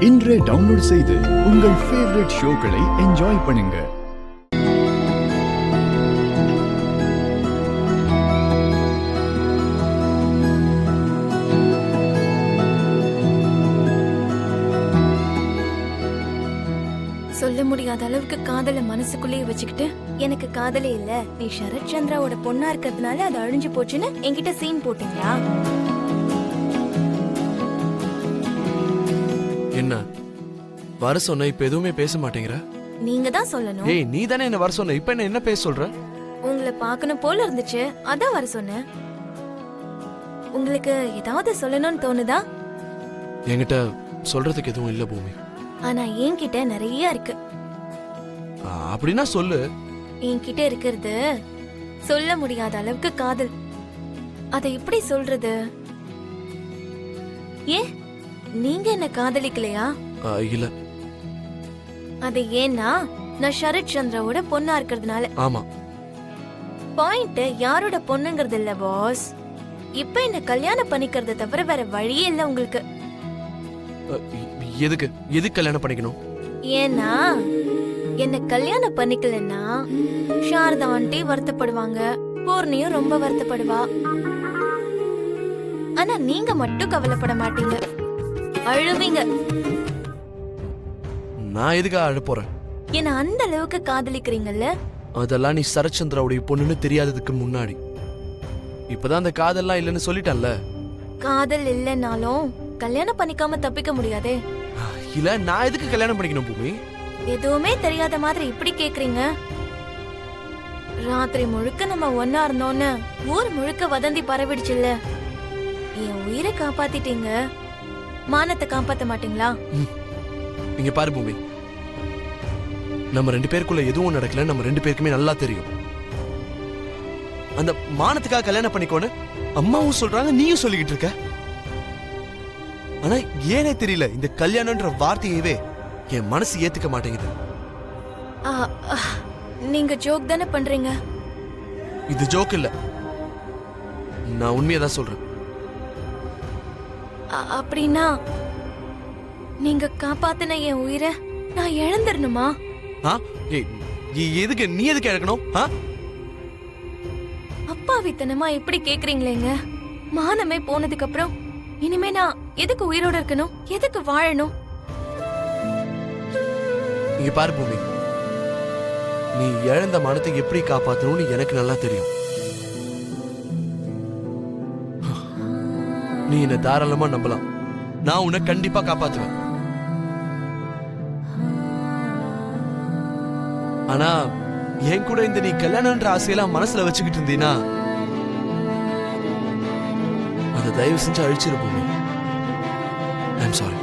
இன்றே டவுன்லோட் செய்து உங்கள் ஃபேவரட் ஷோக்களை என்ஜாய் பண்ணுங்க. சொல்ல முடியாத அளவுக்கு காதலை மனசுக்குள்ளேயே வச்சுக்கிட்டு எனக்கு காதலே இல்ல, நீ சரத் சந்திராவோட பொண்ணா இருக்கிறதுனால அது அழிஞ்சு போச்சுன்னு என்கிட்ட சீன் போட்டீங்களா? என்ன வர சொன்ன, இப்ப எதுவுமே பேச மாட்டேங்கிற? நீங்க தான் சொல்லணும். ஏய், நீ தானே என்ன வர சொன்ன, இப்ப என்ன பேச சொல்ற? உங்களை பார்க்கணும் போல இருந்துச்சு, அதான் வர சொன்னேன். உங்களுக்கு ஏதாவது சொல்லணும்னு தோணுதா? என்கிட்ட சொல்றதுக்கு எதுவும் இல்ல பூமி. ஆனா என்கிட்ட நிறைய இருக்கு. அப்படின்னா சொல்லு. என்கிட்ட இருக்கிறது சொல்ல முடியாத அளவுக்கு காதல். அதை எப்படி சொல்றது? ஏன் நீங்க என்ன காதலிக்கலையா? இல்ல. அது ஏன்னா நான் சரத் சந்திராவோட பொண்ணா இருக்கிறதுனால. ஆமா. பாயிண்ட் யாரோட பொண்ணுங்கிறது இல்ல பாஸ். இப்ப என்ன கல்யாணம் பண்ணிக்கிறத தவிர வேற வழியே இல்ல உங்களுக்கு. எதுக்கு கல்யாணம் பண்ணிக்கணும்? ஏன்னா என்ன கல்யாணம் பண்ணிக்கலன்னா சாரதா ஆண்டி வருத்தப்படுவாங்க, பூர்ணியும் ரொம்ப வருத்தப்படுவா. ஆனா நீங்க மட்டும் கவலைப்பட மாட்டீங்க, அழுவீங்க. நான் எதுக்காக அழ போறேன்? என்ன அந்த அளவுக்கு காதலிக்கிறீங்கல்ல. அதெல்லாம் நீ சரத்சந்திராவுடைய பொண்ணுன்னு தெரியாததுக்கு முன்னாடி. இப்பதான் அந்த காதல்லாம் இல்லைன்னு சொல்லிட்டேன்ல. காதல் இல்லைன்னாலும் கல்யாணம் பண்ணிக்காம தப்பிக்க முடியாதே. இல்ல, நான் எதுக்கு கல்யாணம் பண்ணிக்கணும் பூமி? எதுவுமே தெரியாத மாதிரி இப்படி கேக்குறீங்க. ராத்திரி முழுக்க நம்ம ஒன்னா இருந்தோன்னு ஊர் முழுக்க வதந்தி பரவிடுச்சுல்ல. என் உயிரை காப்பாத்திட்டீங்க, மானத்தை காப்பாத்த மாட்டீங்களா? இங்க பாரு பூமி, நம்ம ரெண்டு பேருக்குள்ள எதுவும் நடக்கல, நம்ம ரெண்டு பேருக்குமே நல்லா தெரியும். அந்த மானத்துக்காக கல்யாணம் பண்ணிக்கோன்னு அம்மாவும் சொல்றாங்க, நீயும் சொல்லிக்கிட்டு இருக்க. ஆனா ஏனே தெரியல, இந்த கல்யாணம்ன்ற வார்த்தையவே என் மனசு ஏத்துக்க மாட்டேங்குது. நீங்க ஜோக் தானே பண்றீங்க? இது ஜோக் இல்ல, நான் உண்மையதான் சொல்றேன். அப்படின்னா நீங்க காப்பாத்தின என் உயிரை நான் இழந்துடணுமா? எதுக்கு நீ எதுக்கு இழக்கணும்? அப்பாவித்தனமா எப்படி கேக்குறீங்களேங்க? மானமே போனதுக்கு அப்புறம் இனிமே நான் எதுக்கு உயிரோட இருக்கணும், எதுக்கு வாழணும்? இங்க பாரு பூமி, நீ இழந்த மானத்தை எப்படி காப்பாத்தணும்னு எனக்கு நல்லா தெரியும். நீ என்ன தாராளமா நம்பலாம், நான் உன்னை கண்டிப்பா காப்பாத்துவேன். ஆனா என் கூட இந்த நீ கல்யாணம்ன்ற ஆசையெல்லாம் மனசுல வச்சுக்கிட்டு இருந்தீனா அதை தயவு செஞ்சு அழிச்சிரு பூமி. I'm sorry.